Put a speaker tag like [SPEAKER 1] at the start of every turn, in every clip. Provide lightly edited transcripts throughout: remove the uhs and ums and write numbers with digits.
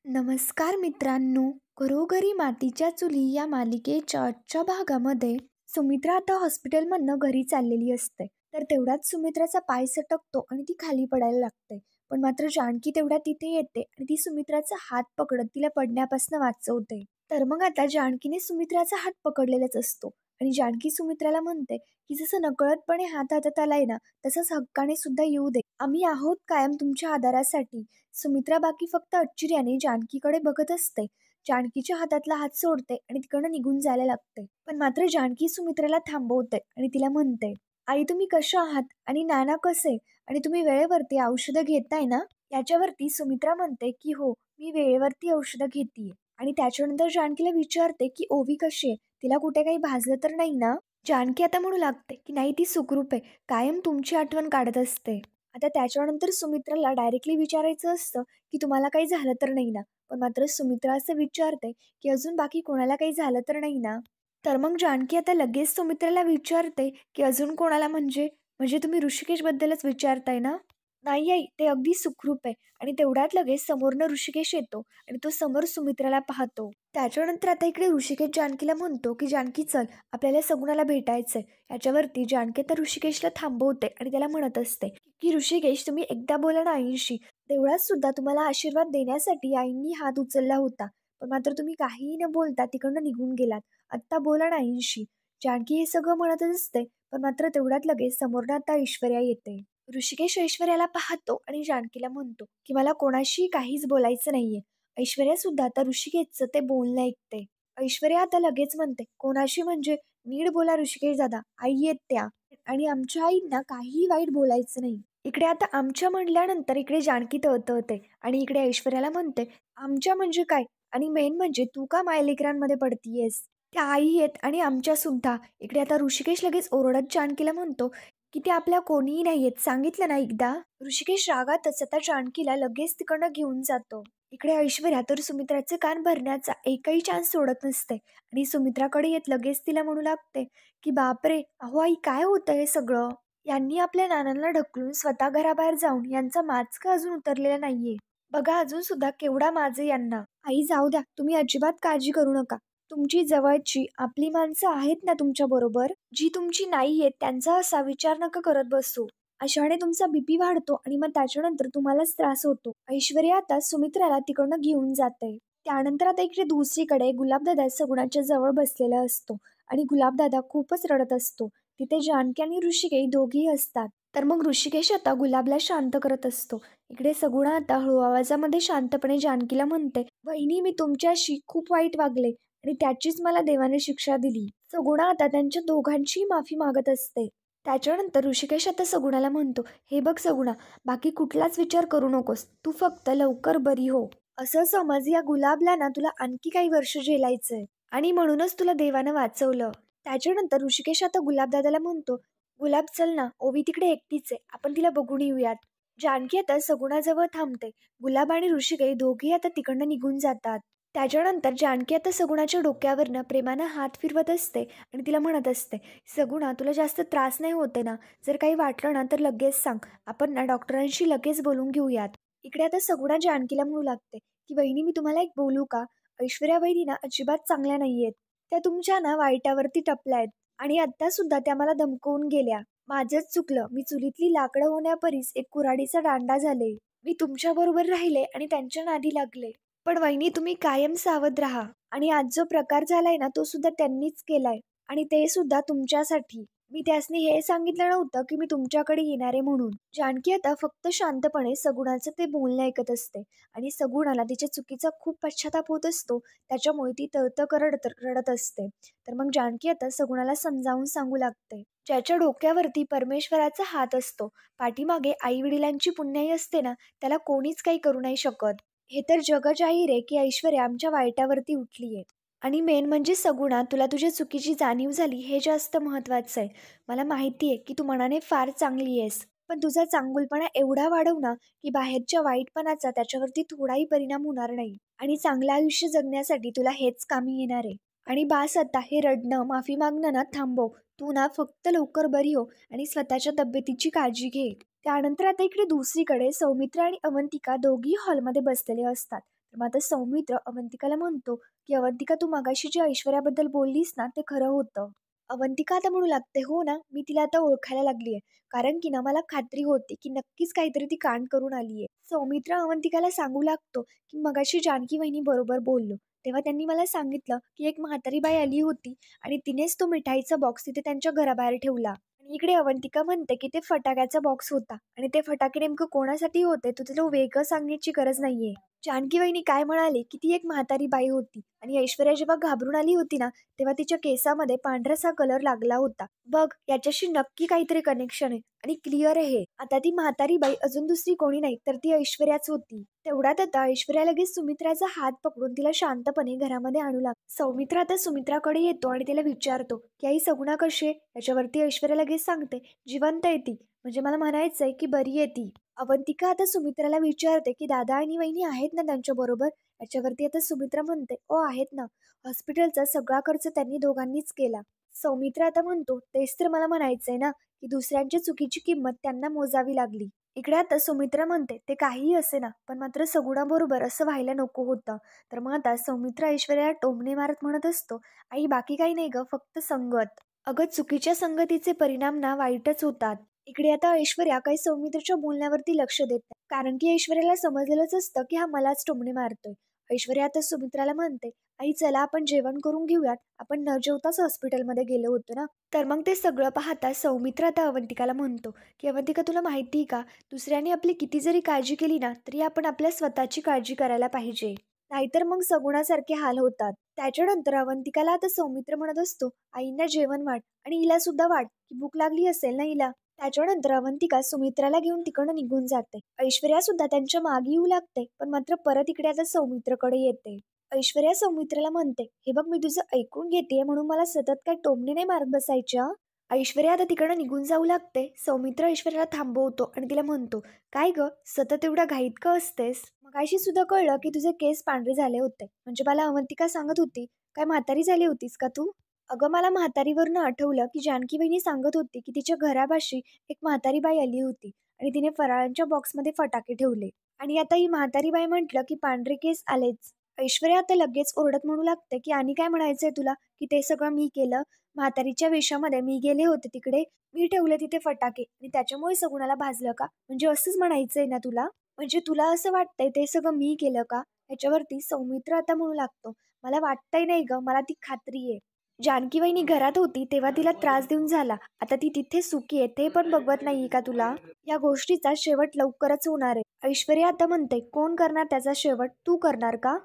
[SPEAKER 1] नमस्कार मित्रांनो, घरोघरी मातीच्या चुली या मालिकेच्या आजच्या भागामध्ये सुमित्रा आता हॉस्पिटलमधनं घरी चाललेली असते. तर तेवढ्यात सुमित्राचा पाय सटकतो आणि ती खाली पडायला लागते. पण मात्र जानकी तेवढ्यात तिथे येते आणि ती सुमित्राचा हात पकडत तिला पडण्यापासून वाचवते. तर मग आता जानकीने सुमित्राचा हात पकडलेलाच असतो आणि जानकी सुमित्राला म्हणते की जसं नकळतपणे हात हातात आलाय ना, तसंच हक्काने सुद्धा येऊ दे. आम्ही आहोत कायम तुमच्या आधारासाठी. सुमित्रा बाकी फक्त आश्चर्याने जानकीकडे बघत असते. जानकीच्या हातातला हात सोडते आणि तिकडनं निघून जायला लागते. पण मात्र जानकी सुमित्राला थांबवते आणि तिला म्हणते, आई तुम्ही कशा आहात आणि नाना कसे आणि तुम्ही वेळेवरती औषधं घेताय ना? याच्यावरती सुमित्रा म्हणते की हो, मी वेळेवरती औषधं घेतीये. आणि त्याच्यानंतर जानकीला विचारते की ओवी कशी आहे, तिला कुठे काही भाजलं तर नाही ना? जानकी आता म्हणू लागते की नाही, ती सुखरूप आहे, कायम तुमची आठवण काढत असते. आता त्याच्यानंतर सुमित्राला डायरेक्टली विचारायचं असतं की तुम्हाला काही झालं तर नाही ना? पण मात्र सुमित्रा असं विचारते की अजून बाकी कोणाला काही झालं तर नाही ना? तर मग जानकी आता लगेच सुमित्राला विचारते की अजून कोणाला म्हणजे? म्हणजे तुम्ही ऋषिकेशबद्दलच विचारताय ना? नाही आई, ते अगदी सुखरूप आहे. आणि तेवढ्यात लगेच समोरनं ऋषिकेश येतो आणि तो समोर सुमित्राला पाहतो. त्याच्यानंतर आता इकडे ऋषिकेश जानकीला म्हणतो की जानकी चल, आपल्याला सगुणाला भेटायचंय. याच्यावरती जानकी तर ऋषिकेशला थांबवते आणि त्याला म्हणत असते की ऋषिकेश तुम्ही एकदा बोला ना आईंशी. तेवढ्यात सुद्धा तुम्हाला आशीर्वाद देण्यासाठी आईंनी हात उचलला होता. पण मात्र तुम्ही काहीही न बोलता तिकडनं निघून गेलात. आत्ता बोला ना आईंशी. जानकी हे सगळं म्हणतच असते. पण मात्र तेवढ्यात लगेच समोरनं आता ऐश्वर्या येते. ऋषिकेश ऐश्वर्याला पाहतो आणि जानकीला म्हणतो की मला कोणाशी काहीच बोलायचं नाहीये. ऐश्वर्या सुद्धा आता ऋषिकेशचं ते बोलणं ऐकते. ऐश्वर्या आता लगेच म्हणते, कोणाशी म्हणजे? नीट बोला ऋषिकेश दादा, आई आहेत त्या आणि आमच्या आईंना काहीही वाईट बोलायचं नाही. इकडे आता आमच्या म्हणल्यानंतर इकडे जानकी तळतळते आणि इकडे ऐश्वर्याला म्हणते, आमच्या म्हणजे काय? आणि मेन म्हणजे तू का मायलेकरांमध्ये पडतीयेस? त्या आई आहेत आणि आमच्या सुद्धा. इकडे आता ऋषिकेश लगेच ओरडत जानकीला म्हणतो की ते आपल्या कोणीही नाहीयेत, सांगितलं ना एकदा. ऋषिकेश रागातच आता जानकीला लगेच तिकडनं घेऊन जातो. इकडे ऐश्वर्या तर सुमित्राचे कान भरण्याचा एकही चान्स सोडत नसते आणि सुमित्राकडे येत लगेच तिला म्हणू लागते की बापरे, अहो आई काय होतं हे सगळं? यांनी आपल्या नानांना ढकलून स्वतः घराबाहेर जाऊन यांचा माज का अजून उतरलेला नाहीये? बघा अजून सुद्धा केवढा माज आहे यांना. आई जाऊ द्या, तुम्ही अजिबात काळजी करू नका. तुमची जवळची आपली माणसं आहेत ना तुमच्या बरोबर, जी तुमची नाही आहेत त्यांचा असा विचार नका करत बसू. अशाने तुमचा बीपी वाढतो आणि मग त्याच्यानंतर तुम्हालाच त्रास होतो. ऐश्वर्या आता सुमित्राला तिकडनं घेऊन जाते. त्यानंतर आता इकडे दुसरीकडे गुलाबदादा सगुणाच्या जवळ बसलेला असतो आणि गुलाबदादा खूपच रडत असतो. तिथे जानकी आणि ऋषिकेश दोघेही असतात. तर मग ऋषिकेश आता गुलाबला शांत करत असतो. इकडे सगुणा आता हळू आवाजामध्ये शांतपणे जानकीला म्हणते, वहिनी मी तुमच्याशी खूप वाईट वागले आणि त्याचीच मला देवाने शिक्षा दिली. सगुणा आता त्यांच्या दोघांचीही माफी मागत असते. त्याच्यानंतर ऋषिकेश आता सगुणाला म्हणतो, हे बघ सगुणा, बाकी कुठलाच विचार करू नकोस, तू फक्त लवकर बरी हो. असं समज या गुलाबला ना तुला आणखी काही वर्ष झेलायचंय आणि म्हणूनच तुला देवानं वाचवलं. त्याच्यानंतर ऋषिकेश आता गुलाबदादाला म्हणतो, गुलाब चल ना, ओवी तिकडे एकटीच आहे, आपण तिला बघून येऊयात. जानकी आता सगुणाजवळ थांबते. गुलाब आणि ऋषिकेश दोघेही आता तिकडनं निघून जातात. त्याच्यानंतर जानकी आता सगुणाच्या डोक्यावरनं प्रेमानं हात फिरवत असते आणि तिला म्हणत असते, सगुणा तुला जास्त त्रास नाही होते ना? जर काही वाटलं ना तर लगेच सांग, आपण ना डॉक्टरांशी लगेच बोलून घेऊयात. इकडे आता सगुणा जानकीला म्हणू लागते की वहिनी मी तुम्हाला एक बोलू का? ऐश्वर्या वहिनी ना अजिबात चांगल्या नाहीयेत. त्या तुमच्या ना वाईटावरती टपल्यात आणि आता सुद्धा त्या मला धमकवून गेल्या. माझंच चुकलं, मी चुलीतली लाकडं होण्यापरीस एक कुऱ्हाडीचा दांडा झाले. मी तुमच्या बरोबर राहिले आणि त्यांच्या नादी लागले. पण वहिनी तुम्ही कायम सावध राहा आणि आज जो प्रकार झालाय ना तो सुद्धा त्यांनीच केलाय आणि ते सुद्धा तुमच्यासाठी. मी त्यासनी हे सांगितलं नव्हतं की मी तुमच्याकडे येणार आहे म्हणून. जानकी आता फक्त शांतपणे सगुणाचं ते बोलणं ऐकत असते आणि सगुणाला तिच्या चुकीचा खूप पश्चाताप होत असतो. त्याच्यामुळे ती तळतळ रडत रडत असते. तर मग जानकी आता सगुणाला समजावून सांगू लागते, ज्याच्या डोक्यावरती परमेश्वराचा हात असतो, पाठीमागे आई वडिलांची पुण्याई असते ना, त्याला कोणीच काही करू नाही शकत. हे तर जगजाहीर आहे की ऐश्वर्या आमच्या वाईटावरती उठलीये. आणि मेन म्हणजे सगुणा, तुला तुझ्या चुकीची जाणीव झाली हे जास्त महत्वाचं आहे. मला माहिती आहे की तू मनाने फार चांगली आहेस, पण तुझा चांगुलपणा एवढा वाढव ना की बाहेरच्या वाईटपणाचा त्याच्यावरती थोडाही परिणाम होणार नाही आणि चांगलं आयुष्य जगण्यासाठी तुला हेच कामी येणार आहे. आणि बास आता हे रडणं माफी मागणं ना थांबव. तू ना फक्त लवकर बरी हो आणि स्वतःच्या तब्येतीची काळजी घे. त्यानंतर आता इकडे दुसरीकडे सौमित्र आणि अवंतिका दोघी हॉलमध्ये बसलेले असतात. तर मग आता सौमित्र अवंतिकाला म्हणतो की अवंतिका, तू मगाशी जे ऐश्वर्याबद्दल बोललीस ना ते खरं होतं. अवंतिका आता म्हणू लागते, हो ना, मी तिला आता ओळखायला लागली आहे. कारण की ना मला खात्री होती की नक्कीच काहीतरी ती कांड करून आली आहे. सौमित्र अवंतिकाला सांगू लागतो की मगाशी जानकी वहिनी बरोबर बोललो. तेव्हा त्यांनी मला सांगितलं की एक म्हातारी बाई आली होती आणि तिनेच तो मिठाईचा बॉक्स तिथे त्यांच्या घराबाहेर ठेवला. आणि इकडे अवंतिका म्हणते की ते फटाक्याचा बॉक्स होता आणि ते फटाके नेमकं कोणासाठी होते तो तुला वेगळं सांगण्याची गरज नाहीये. जानकी वहिनी काय म्हणाले की ती एक म्हातारी बाई होती आणि ऐश्वर्या जेव्हा घाबरून आली होती ना, तेव्हा तिच्या केसामध्ये पांढरासा कलर लागला होता. बघ, याच्याशी नक्की काहीतरी कनेक्शन आहे आणि क्लिअर आहे हे. आता ती म्हातारी बाई अजून दुसरी कोणी नाही तर ती ऐश्वर्याच होती. तेवढ्यात आता ऐश्वर्या लगेच सुमित्राचा हात पकडून तिला शांतपणे घरामध्ये आणू लागते. सौमित्र आता सुमित्राकडे येतो आणि तिला विचारतो की आई, सगुणा कशी आहे? याच्यावरती ऐश्वर्या लगेच सांगते, जिवंत आहे ती. म्हणजे मला म्हणायचंय की बरी आहे ती. अवंतिका आता सुमित्राला विचारते की दादा आणि वहिनी आहेत ना त्यांच्या बरोबर? याच्यावरती आता सुमित्रा म्हणते, ओ आहेत ना. हॉस्पिटलचा सगळा खर्च त्यांनी दोघांनीच केला. सौमित्र आता म्हणतो, तेच तर मला म्हणायचंय ना, की दुसऱ्यांच्या चुकीची किंमत त्यांना मोजावी लागली. इकडे आता सुमित्रा म्हणते, ते काहीही असे ना, पण मात्र सगुणाबरोबर असं व्हायला नको होतं. तर मग आता सौमित्र ऐश्वर्याला टोमणे मारत म्हणत असतो, आई बाकी काही नाही ग, फक्त संगत. अगं, चुकीच्या संगतीचे परिणाम ना वाईटच होतात. इकडे आता ऐश्वर्या काही सौमित्रच्या बोलण्यावरती लक्ष देत नाही. कारण की ऐश्वर्याला समजलेलंच असतं की हा मलाच टोमणे मारतोय. ऐश्वर्या आता सुमित्राला म्हणते, आई चला आपण जेवण करून घेऊयात. आपण न जेवताच हॉस्पिटलमध्ये गेलो होतो ना. तर मग ते सगळं पाहता सौमित्र आता अवंतिकाला म्हणतो की अवंतिका, तुला माहिती का, दुसऱ्यांनी आपली किती जरी काळजी केली ना तरी आपण आपल्या स्वतःची काळजी करायला पाहिजे. नाहीतर मग सगुणासारखे हाल होतात. त्याच्यानंतर अवंतिकाला आता सौमित्र म्हणत असतो, आईंना जेवण वाढ आणि हिला सुद्धा वाढ, की भूक लागली असेल ना हिला. त्याच्यानंतर अवंतिका सुमित्राला घेऊन तिकडनं निघून जाते. ऐश्वर्या सुद्धा त्यांच्या मागे येऊ लागते, पण मात्र परत इकडे आता सौमित्रकडे येते. ऐश्वर्या सौमित्राला म्हणते, हे बघ, मी तुझं ऐकून घेते म्हणून मला सतत काय टोमणे नाही मारत बसायच्या. ऐश्वर्या आता तिकडनं निघून जाऊ लागते. सौमित्र ऐश्वर्याला थांबवतो आणि तिला म्हणतो, काय ग, सतत एवढा घाईत का असतेस? मगाशी सुद्धा कळलं की तुझे केस पांढरे झाले होते. म्हणजे मला अवंतिका सांगत होती, काय म्हातारी झाली होतीस का तू? अगं, मला म्हातारीवरनं आठवलं की जानकी वहिनी सांगत होती की तिच्या घरापाशी एक म्हातारी बाई आली होती आणि तिने फराळांच्या बॉक्समध्ये फटाके ठेवले. आणि आता ही म्हातारी बाई म्हटलं की पांढरे केस आलेच. ऐश्वर्या आता लगेच ओरडत म्हणू लागते की आणि काय म्हणायचंय तुला, की ते सगळं मी केलं? म्हातारीच्या वेशामध्ये मी गेले होते तिकडे, मी ठेवले तिथे फटाके आणि त्याच्यामुळे सगुणाला भाजलं का? म्हणजे असंच म्हणायचंय ना तुला? म्हणजे तुला असं वाटतंय ते सगळं मी केलं का? ह्याच्यावरती सौमित्र आता म्हणू लागतो, मला वाटतंय नाही ग, मला ती खात्री आहे. जानकी वहिनी घरात होती तेव्हा तिला त्रास देऊन झाला. आता ती तिथे सुखी आहे ते पण बघवत नाहीये का तुला? या गोष्टीचा शेवट लवकरच होणार आहे. ऐश्वर्या आता म्हणते, कोण करणार त्याचा शेवट? तू करणार का?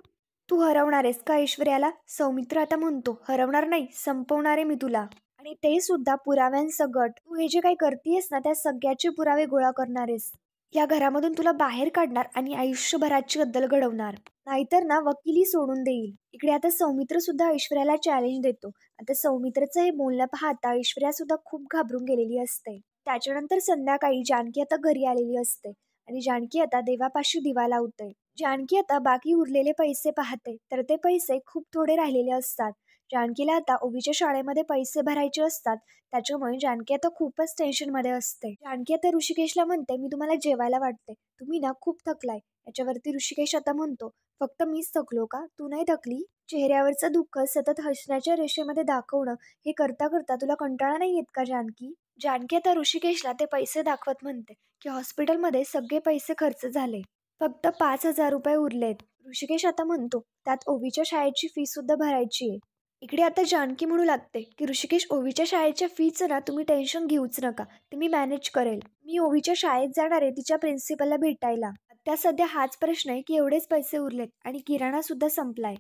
[SPEAKER 1] तू हरवणार आहेस का ऐश्वर्याला? सौमित्र आता म्हणतो, हरवणार नाही, संपवणार आहे मी तुला. आणि ते सुद्धा पुराव्यांसकट. तू हे जे काही करतेयस ना त्या सगळ्याचे पुरावे गोळा करणार आहेस. या घरामधून तुला बाहेर काढणार आणि आयुष्यभराची अद्दल घडवणार. नाहीतर ना वकिली सोडून देईल. इकडे आता सौमित्र सुद्धा ऐश्वर्याला चॅलेंज देतो. आता सौमित्रचं हे बोलणं पाहता ऐश्वर्या सुद्धा खूप घाबरून गेलेली असते. त्याच्यानंतर संध्याकाळी जानकी आता घरी आलेली असते आणि जानकी आता देवापाशी दिवा लावते. जानकी आता बाकी उरलेले पैसे पाहते तर ते पैसे खूप थोडे राहिलेले असतात. जानकीला आता ओवीच्या शाळेमध्ये पैसे भरायचे असतात. त्याच्यामुळे जानकी आता खूपच टेन्शनमध्ये असते. जानकी आता ऋषिकेशला म्हणते, मी तुम्हाला जेवायला वाटते, तुम्ही ना खूप थकलाय. याच्यावरती ऋषिकेश आता म्हणतो, फक्त मीच थकलो का, तू नाही थकली? चेहऱ्यावरचं दुःख सतत हसण्याच्या रेषेमध्ये दाखवणं हे करता करता तुला कंटाळा नाही येत का जानकी? जानकी आता ऋषिकेशला ते पैसे दाखवत म्हणते की हॉस्पिटलमध्ये सगळे पैसे खर्च झाले, फक्त 5,000 रुपये उरलेत. ऋषिकेश आता म्हणतो, त्यात ओवीच्या शाळेची फी सुद्धा भरायची आहे. इकडे आता जानकी म्हणू लागते की ऋषिकेश, ओवीच्या शाळेच्या फीचं ना तुम्ही टेन्शन घेऊच नका, ते मी मॅनेज करेल. मी ओवीच्या शाळेत जाणार आहे तिच्या प्रिन्सिपलला भेटायला. त्या सध्या हाच प्रश्न आहे की एवढेच पैसे उरलेत आणि किराणा सुद्धा संपलाय.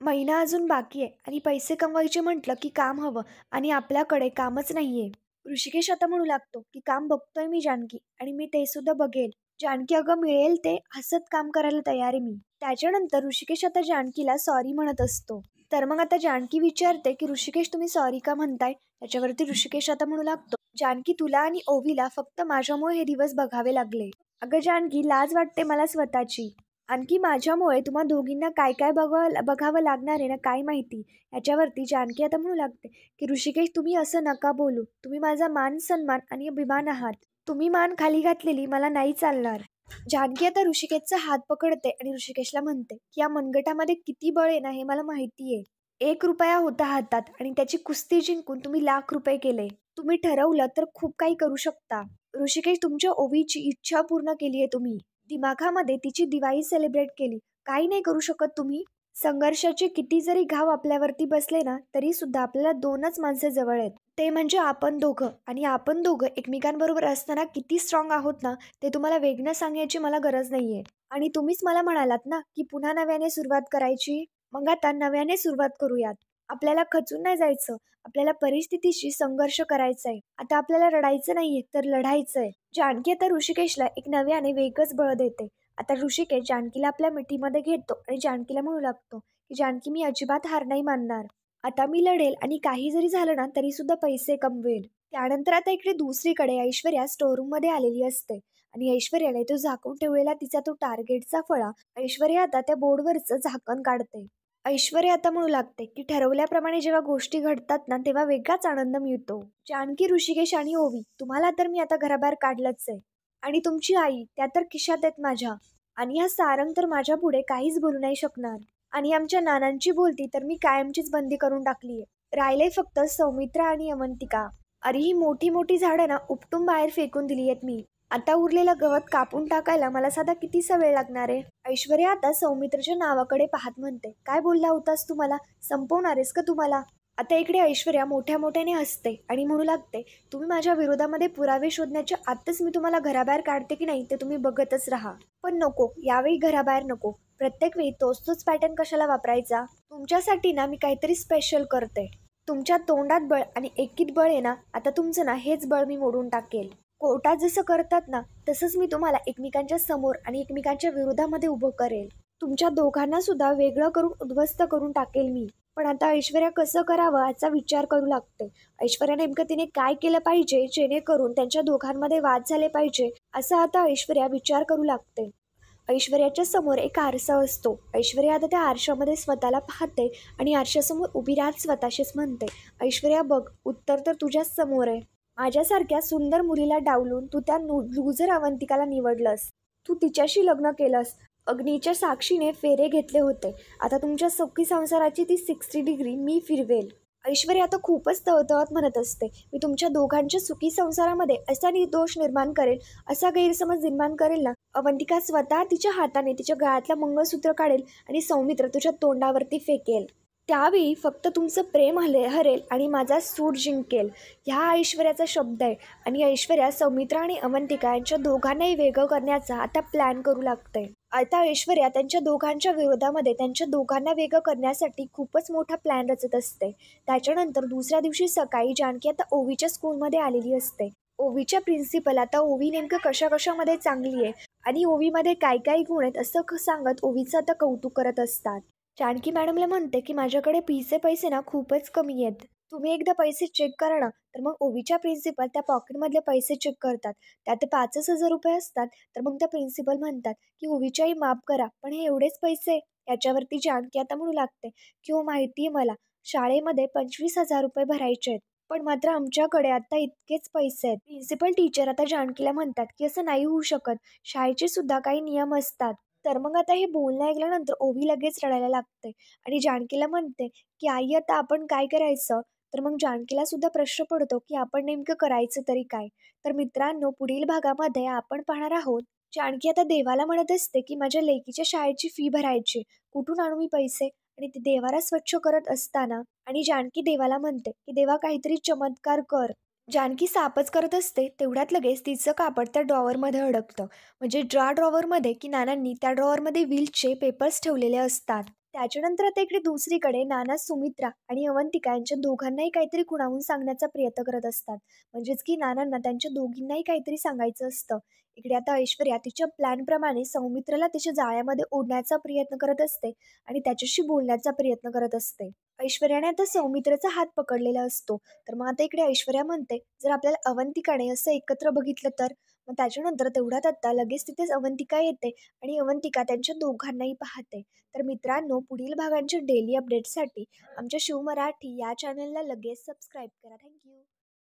[SPEAKER 1] महिना अजून बाकी आहे आणि पैसे कमवायचे म्हटलं की काम हवं आणि आपल्याकडे कामच नाहीये. ऋषिकेश आता म्हणू लागतो की काम बघतोय मी जानकी, आणि मी ते सुद्धा बघेल. जानकी, अगं मिळेल ते हसत काम करायला तयार आहे मी. त्याच्यानंतर ऋषिकेश आता जानकीला सॉरी म्हणत असतो. तर मग आता जानकी विचारते की ऋषिकेश, तुम्ही सॉरी का म्हणताय? त्याच्यावरती ऋषिकेश आता म्हणू लागतो, जानकी, तुला आणि ओवीला फक्त माझ्यामुळे हे दिवस बघावे लागले. अगं जानकी, लाज वाटते मला स्वतःची. आणखी माझ्यामुळे तुम्हा दोघींना काय काय बघावं लागणार आहे ना काय माहिती. याच्यावरती जानकी आता म्हणू लागते की ऋषिकेश, तुम्ही असं नका बोलू. तुम्ही माझा मान सन्मान आणि अभिमान आहात. तुम्ही मान खाली घातलेली मला नाही चालणार. जानकी आता ऋषिकेशचा हात पकडते आणि ऋषिकेशला म्हणते की या मनगटामध्ये किती बळ आहे ना हे मला माहिती आहे. 1 रुपया होता हातात आणि त्याची कुस्ती जिंकून तुम्ही लाख रुपये केले. तुम्ही ठरवलं तर खूप काही करू शकता. ऋषिकेश, तुमच्या ओवीची इच्छा पूर्ण केली आहे तुम्ही. दिमाखामध्ये तिची दिवाळी सेलिब्रेट केली. काही नाही करू शकत तुम्ही. संघर्षाचे किती जरी घाव आपल्यावरती बसले ना तरी सुद्धा आपल्याला 2च माणसं जवळ आहेत. ते म्हणजे आपण दोघं. आणि आपण दोघं एकमेकांबरोबर असताना किती स्ट्रॉंग आहोत ना ते तुम्हाला वेगळं सांगायची मला गरज नाहीये. आणि तुम्हीच मला म्हणालात ना की पुन्हा नव्याने सुरुवात करायची. मग आता नव्याने सुरुवात करूयात. आपल्याला खचून नाही जायचं. आपल्याला परिस्थितीशी संघर्ष करायचा आहे. आता आपल्याला रडायचं नाहीये तर लढायचंय. जानकी आता ऋषिकेशला एक नव्याने वेगळंच बळ देते. आता ऋषिकेश जानकीला आपल्या मिठीमध्ये घेतो आणि जानकीला म्हणू लागतो की जानकी, मी अजिबात हार नाही मानणार. आता मी लढेल आणि काही जरी झालं ना तरी सुद्धा पैसे कमवेल. त्यानंतर आता इकडे दुसरीकडे ऐश्वर्या स्टोअरूम मध्ये आलेली असते आणि ऐश्वर्याने तो झाकून ठेवलेला तिचा तो टार्गेटचा फळा ऐश्वर्या आता त्या बोर्डवरचं झाकण काढते. ऐश्वर्या आता म्हणू लागते की ठरवल्याप्रमाणे जेव्हा गोष्टी घडतात ना तेव्हा वेगळाच आनंद मिळतो. जानकी, ऋषिकेश आणि ओवी, तुम्हाला तर मी आता घराबाहेर काढलंच आहे. आणि तुमची आई त्या तर खिशात आहेत माझ्या. आणि हा सारंग तर माझ्या पुढे काहीच बोलू नाही शकणार. आणि आमच्या नानांची बोलती तर मी कायमचीच बंदी करून टाकलीये. राहिलंय फक्त सौमित्रा आणि अवंतिका. अरे ही मोठी मोठी झाडं ना उपटून बाहेर फेकून दिली आहेत मी. आता उरलेलं गवत कापून टाकायला मला साधा कितीसा वेळ लागणार आहे. ऐश्वर्या आता सौमित्राच्या नावाकडे पाहत म्हणते, काय बोलला होतास तू मला? संपवणारेस का तुम्हाला? आता इकडे ऐश्वर्या मोठ्या मोठ्याने हसते आणि म्हणू लागते, तुम्ही माझ्या विरोधामध्ये पुरावे शोधण्याच्या आतच मी तुम्हाला घराबाहेर काढते की नाही ते तुम्ही बघतच राहा. पण नको, यावेळी घराबाहेर नको. प्रत्येक वेळी तोच तोच पॅटर्न कशाला वापरायचा? तुमच्यासाठी ना मी काहीतरी स्पेशल करते. तुमच्या तोंडात बळ आणि एकीत बळ आहे ना, आता तुमचं ना हेच बळ मी मोडून टाकेल. कोर्टात जसं करतात ना तसंच मी तुम्हाला एकमेकांच्या समोर आणि एकमेकांच्या विरोधामध्ये उभं करेल. तुमच्या दोघांना सुद्धा वेगळं करून उद्ध्वस्त करून टाकेल मी. पण आता ऐश्वर्या कसं करावं याचा विचार करू लागते. ऐश्वर्या नेमकं तिने काय केलं पाहिजे जेणेकरून त्यांच्या दोघांमध्ये वाद झाले पाहिजे असा आता ऐश्वर्या विचार करू लागते. ऐश्वर्याच्या समोर एक आरसा असतो. ऐश्वर्या आता त्या आरशामध्ये स्वतःला पाहते आणि आरशासमोर उभी राहत स्वतःशीच म्हणते, ऐश्वर्या बघ, उत्तर तर तुझ्याच समोर आहे. माझ्यासारख्या सुंदर मुलीला डावलून तू त्या लुझर अवंतिकाला निवडलंस. तू तिच्याशी लग्न केलंस. अग्नीच्या साक्षीने फेरे घेतले होते. आता तुमच्या सुखी संसाराची ती 60 डिग्री मी फिरवेल. ऐश्वर्या आता खूपच तळतळत म्हणत असते, मी तुमच्या दोघांच्या सुखी संसारामध्ये असा निर्दोष निर्माण करेल, असा गैरसमज निर्माण करेल ना, अवंतिका स्वतः तिच्या हाताने तिच्या गळ्यातलं मंगळसूत्र काढेल आणि सौमित्र तुझ्या तोंडावरती फेकेल. त्यावेळी फक्त तुमचं प्रेम हरेल आणि माझा सूट जिंकेल. ह्या ऐश्वर्याचा शब्द आहे. आणि ऐश्वर्या सौमित्रा आणि अवंतिका यांच्या दोघांनाही वेगळं करण्याचा आता प्लॅन करू लागते. आता ऐश्वर्या त्यांच्या दोघांच्या विरोधामध्ये त्यांच्या दोघांना वेगळं करण्यासाठी खूपच मोठा प्लॅन रचत असते. त्याच्यानंतर दुसऱ्या दिवशी सकाळी जानकी आता ओवीच्या स्कूलमध्ये आलेली असते. ओवीच्या प्रिन्सिपल आता ओवी नेमकं कशा कशामध्ये चांगली आहे आणि ओवीमध्ये काय काय गुण आहेत असं सांगत ओवीचं आता कौतुक करत असतात. जानकी मॅडमला म्हणते की माझ्याकडे फीचे पैसे ना खूपच कमी आहेत. तुम्ही एकदा पैसे चेक करा ना. तर मग ओवीच्या प्रिन्सिपल त्या पॉकेटमधले पैसे चेक करतात. त्यात 5,000 रुपये असतात. तर मग त्या प्रिन्सिपल म्हणतात की ओवीच्याही माफ करा, पण हे एवढेच पैसे? याच्यावरती जानकी आता म्हणू लागते की हो माहिती आहे मला, शाळेमध्ये 25,000 रुपये भरायचे आहेत. पण मात्र आमच्याकडे आता इतकेच पैसे आहेत. प्रिन्सिपल टीचर आता जानकीला म्हणतात की असं नाही होऊ शकत, शाळेचे सुद्धा काही नियम असतात. तर मग आता हे बोलणं ऐकल्यानंतर ओवी लगेच रडायला लागते आणि जानकीला म्हणते की आई आता आपण काय करायचं? तर मग जानकीला सुद्धा प्रश्न पडतो की आपण नेमकं करायचं तरी काय? तर मित्रांनो, पुढील भागामध्ये आपण पाहणार आहोत, जानकी आता देवाला म्हणत असते की माझ्या लेकीच्या शाळेची फी भरायची, कुठून आणू मी पैसे? आणि ती देवारा स्वच्छ करत असताना आणि जानकी देवाला म्हणते की देवा काहीतरी चमत्कार कर. जानकी सापच करत असते तेवढ्यात लगेच तिचं कापड त्या ड्रॉवरमध्ये अडकतं. म्हणजे ज्या ड्रॉवरमध्ये की नानांनी त्या ड्रॉवरमध्ये विलचे पेपर्स ठेवलेले असतात. त्याच्यानंतर आता इकडे दुसरीकडे नाना सुमित्रा आणि अवंतिका यांच्या दोघांनाही काहीतरी खुणावून सांगण्याचा प्रयत्न करत असतात. म्हणजेच की नानांना त्यांच्या दोघींनाही काहीतरी सांगायचं असतं. इकडे आता ऐश्वर्या तिच्या प्लॅनप्रमाणे सौमित्राला तिच्या जाळ्यामध्ये ओढण्याचा प्रयत्न करत असते आणि त्याच्याशी बोलण्याचा प्रयत्न करत असते. ऐश्वर्याने आता सौमित्राचा हात पकडलेला असतो. तर मग आता इकडे ऐश्वर्या म्हणते, जर आपल्याला अवंतिकाने असं एकत्र बघितलं तर? मग त्याच्यानंतर तेवढ्यात आता लगेच तिथेच अवंतिका येते आणि अवंतिका त्यांच्या दोघांनाही पाहते. तर मित्रांनो, पुढील भागांच्या डेली अपडेटसाठी आमच्या शिव मराठी या चॅनलला लगेच सबस्क्राईब करा. थँक्यू.